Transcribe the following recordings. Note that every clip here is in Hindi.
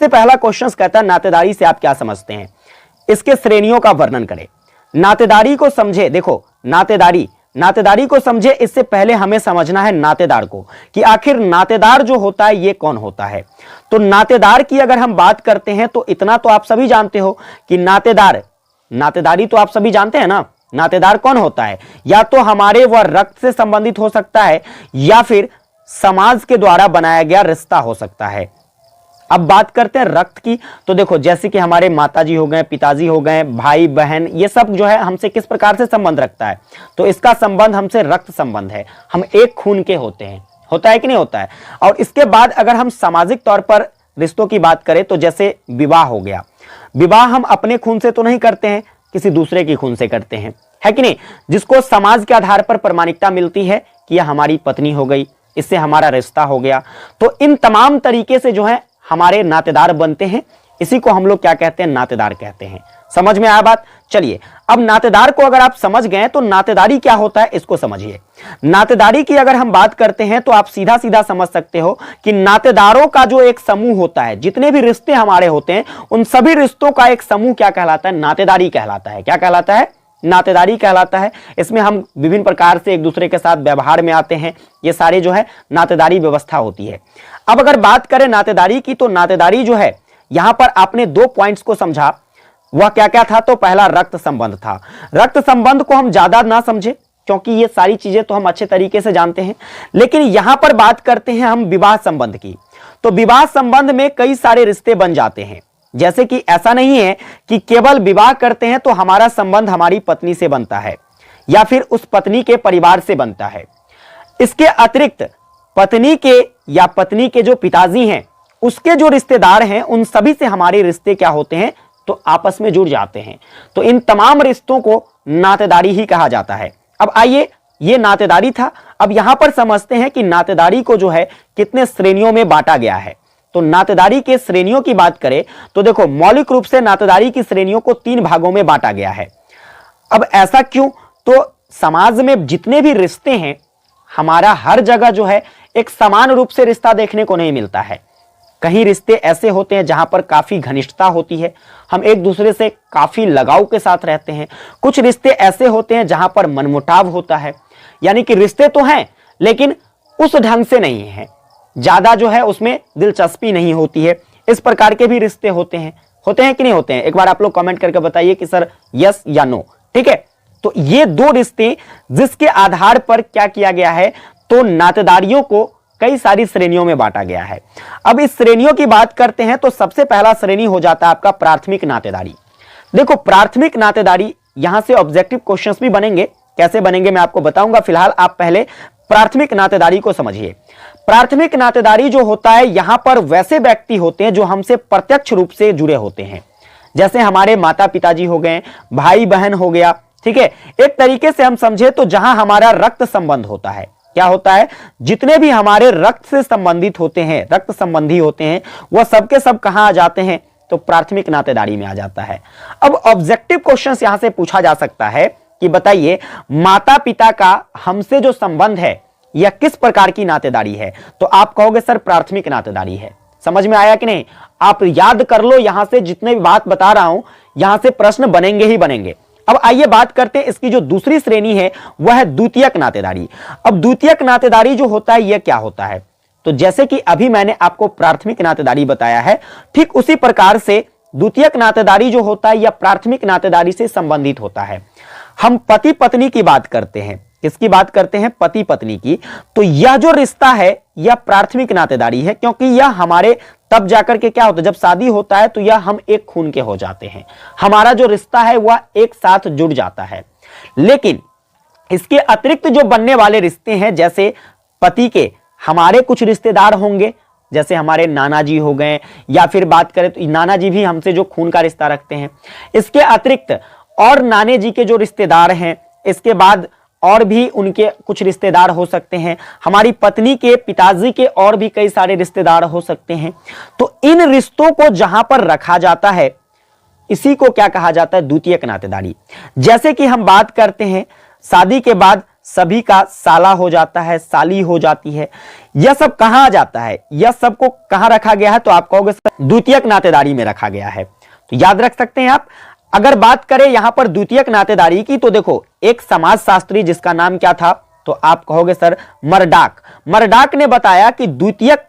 सबसे पहला क्वेश्चन कहता है नातेदारी से आप क्या समझते हैं, इसके श्रेणियों का वर्णन करें। नातेदारी को समझे, देखो नातेदारी को समझे, इससे पहले हमें समझना है नातेदार को कि आखिर नातेदार जो होता है ये कौन होता है। तो नातेदार की अगर हम बात करते हैं तो इतना तो आप सभी जानते हो कि नातेदारी तो आप सभी जानते हैं ना। नातेदार कौन होता है, या तो हमारे वह रक्त से संबंधित हो सकता है या फिर समाज के द्वारा बनाया गया रिश्ता हो सकता है। अब बात करते हैं रक्त की, तो देखो जैसे कि हमारे माताजी हो गए, पिताजी हो गए, भाई बहन, ये सब जो है हमसे किस प्रकार से संबंध रखता है, तो इसका संबंध हमसे रक्त संबंध है, हम एक खून के होते हैं। होता है कि नहीं होता है। और इसके बाद अगर हम सामाजिक तौर पर रिश्तों की बात करें तो जैसे विवाह हो गया, विवाह हम अपने खून से तो नहीं करते हैं, किसी दूसरे की खून से करते हैं, है कि नहीं, जिसको समाज के आधार पर प्रामाणिकता मिलती है कि यह हमारी पत्नी हो गई, इससे हमारा रिश्ता हो गया। तो इन तमाम तरीके से जो है हमारे नातेदार बनते हैं, इसी को हम लोग क्या कहते हैं, नातेदार कहते हैं। समझ में आया बात। चलिए अब नातेदार को अगर आप समझ गए तो नातेदारी क्या होता है इसको समझिए। नातेदारी की अगर हम बात करते हैं तो आप सीधा सीधा समझ सकते हो कि नातेदारों का जो एक समूह होता है, जितने भी रिश्ते हमारे होते हैं उन सभी रिश्तों का एक समूह क्या कहलाता है, नातेदारी कहलाता है। क्या कहलाता है, नातेदारी कहलाता है। इसमें हम विभिन्न प्रकार से एक दूसरे के साथ व्यवहार में आते हैं, ये सारे जो है नातेदारी व्यवस्था होती है। अब अगर बात करें नातेदारी की, तो नातेदारी जो है यहां पर आपने दो पॉइंट्स को समझा, वह क्या क्या था, तो पहला रक्त संबंध था। रक्त संबंध को हम ज्यादा ना समझे क्योंकि ये सारी चीजें तो हम अच्छे तरीके से जानते हैं, लेकिन यहां पर बात करते हैं हम विवाह संबंध की। तो विवाह संबंध में कई सारे रिश्ते बन जाते हैं, जैसे कि ऐसा नहीं है कि केवल विवाह करते हैं तो हमारा संबंध हमारी पत्नी से बनता है या फिर उस पत्नी के परिवार से बनता है। इसके अतिरिक्त पत्नी के या पत्नी के जो पिताजी हैं उसके जो रिश्तेदार हैं उन सभी से हमारे रिश्ते क्या होते हैं, तो आपस में जुड़ जाते हैं। तो इन तमाम रिश्तों को नातेदारी ही कहा जाता है। अब आइए, ये नातेदारी था। अब यहां पर समझते हैं कि नातेदारी को जो है कितने श्रेणियों में बांटा गया है। तो नातेदारी के श्रेणियों की बात करें तो देखो मौलिक रूप से नातेदारी की श्रेणियों को 3 भागों में बांटा गया है। अब ऐसा क्यों, तो समाज में जितने भी रिश्ते हैं हमारा हर जगह जो है एक समान रूप से रिश्ता देखने को नहीं मिलता है। कहीं रिश्ते ऐसे होते हैं जहां पर काफी घनिष्ठता होती है, हम एक दूसरे से काफी लगाव के साथ रहते हैं। कुछ रिश्ते ऐसे होते हैं जहां पर मनमुटाव होता है, यानी कि रिश्ते तो हैं लेकिन उस ढंग से नहीं है, ज्यादा जो है उसमें दिलचस्पी नहीं होती है। इस प्रकार के भी रिश्ते होते हैं कि नहीं होते हैं, एक बार आप लोग कमेंट करके बताइए कि सर यस या नो। ठीक है, तो ये 2 रिश्ते जिसके आधार पर क्या किया गया है, तो नातेदारियों को कई सारी श्रेणियों में बांटा गया है। अब इस श्रेणियों की बात करते हैं तो सबसे पहला श्रेणी हो जाता है आपका प्राथमिक नातेदारी। देखो प्राथमिक नातेदारी, यहां से ऑब्जेक्टिव क्वेश्चंस भी बनेंगे, कैसे बनेंगे मैं आपको बताऊंगा। फिलहाल आप पहले प्राथमिक नातेदारी को समझिए। प्राथमिक नातेदारी जो होता है, यहां पर वैसे व्यक्ति होते हैं जो हमसे प्रत्यक्ष रूप से जुड़े होते हैं, जैसे हमारे माता पिताजी हो गए, भाई बहन हो गया। ठीक है, एक तरीके से हम समझे तो जहां हमारा रक्त संबंध होता है, क्या होता है, जितने भी हमारे रक्त से संबंधित होते हैं, रक्त संबंधी होते हैं, वह सबके सब कहां आ जाते हैं, तो प्राथमिक नातेदारी में आ जाता है। अब ऑब्जेक्टिव क्वेश्चंस यहां से पूछा जा सकता है कि बताइए माता पिता का हमसे जो संबंध है यह किस प्रकार की नातेदारी है, तो आप कहोगे सर प्राथमिक नातेदारी है। समझ में आया कि नहीं, आप याद कर लो, यहां से जितने भी बात बता रहा हूं यहां से प्रश्न बनेंगे ही बनेंगे। अब आइए बात करते हैं इसकी जो दूसरी श्रेणी है वह है द्वितीयक नातेदारी। अब द्वितीयक नातेदारी जो होता है यह क्या होता है, तो जैसे कि अभी मैंने आपको प्राथमिक नातेदारी बताया है, ठीक उसी प्रकार से द्वितीयक नातेदारी जो होता है यह प्राथमिक नातेदारी से संबंधित होता है। हम पति पत्नी की बात करते हैं, किसकी बात करते हैं, पति पत्नी की, तो यह जो रिश्ता है यह प्राथमिक नातेदारी है, क्योंकि यह हमारे तब जाकर के क्या होता है, जब शादी होता है तो यह हम एक खून के हो जाते हैं, हमारा जो रिश्ता है वह एक साथ जुड़ जाता है। लेकिन इसके अतिरिक्त जो बनने वाले रिश्ते हैं, जैसे पति के हमारे कुछ रिश्तेदार होंगे, जैसे हमारे नाना जी हो गए, या फिर बात करें तो नाना जी भी हमसे जो खून का रिश्ता रखते हैं। इसके अतिरिक्त और नाने जी के जो रिश्तेदार हैं, इसके बाद और भी उनके कुछ रिश्तेदार हो सकते हैं, हमारी पत्नी के पिताजी के और भी कई सारे रिश्तेदार हो सकते हैं। तो इन रिश्तों को जहां पर रखा जाता है इसी को क्या कहा जाता है, द्वितीयक नातेदारी। जैसे कि हम बात करते हैं शादी के बाद सभी का साला हो जाता है, साली हो जाती है। यह सब कहां आ जाता है, यह सब को कहां रखा गया है, तो आप कहोगे सर द्वितीयक नातेदारी में रखा गया है। तो याद रख सकते हैं आप। अगर बात करें यहां पर द्वितीयक नातेदारी की, तो देखो एक समाजशास्त्री जिसका नाम क्या था, तो आप कहोगे सर मरडाक। मरडाक ने बताया कि द्वितीयक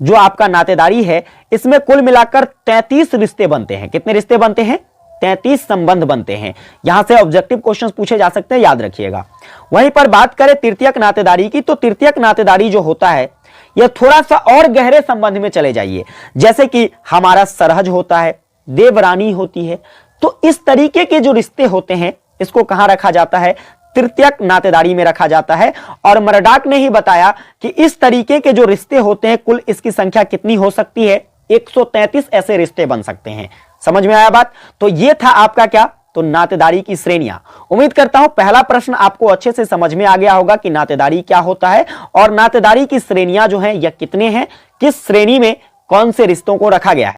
जो आपका नातेदारी है इसमें कुल मिलाकर 33 रिश्ते बनते हैं। कितने रिश्ते बनते हैं? 33 संबंध बनते हैं। यहां से ऑब्जेक्टिव क्वेश्चंस पूछे जा सकते हैं, याद रखिएगा। वहीं पर बात करें तृतीयक नातेदारी की, तो तृतीयक नातेदारी जो होता है यह थोड़ा सा और गहरे संबंध में चले जाइए, जैसे कि हमारा सरहज होता है, देवरानी होती है। तो इस तरीके के जो रिश्ते होते हैं इसको कहां रखा जाता है? तृतीयक नातेदारी में रखा जाता है। और मरडाक ने ही बताया कि इस तरीके के जो रिश्ते होते हैं कुल इसकी संख्या कितनी हो सकती है? 133 ऐसे रिश्ते बन सकते हैं। समझ में आया बात? तो ये था आपका क्या? तो नातेदारी की श्रेणियां। उम्मीद करता हूं पहला प्रश्न आपको अच्छे से समझ में आ गया होगा कि नातेदारी क्या होता है और नातेदारी की श्रेणियां जो हैं यह कितने हैं, किस श्रेणी में कौन से रिश्तों को रखा गया है।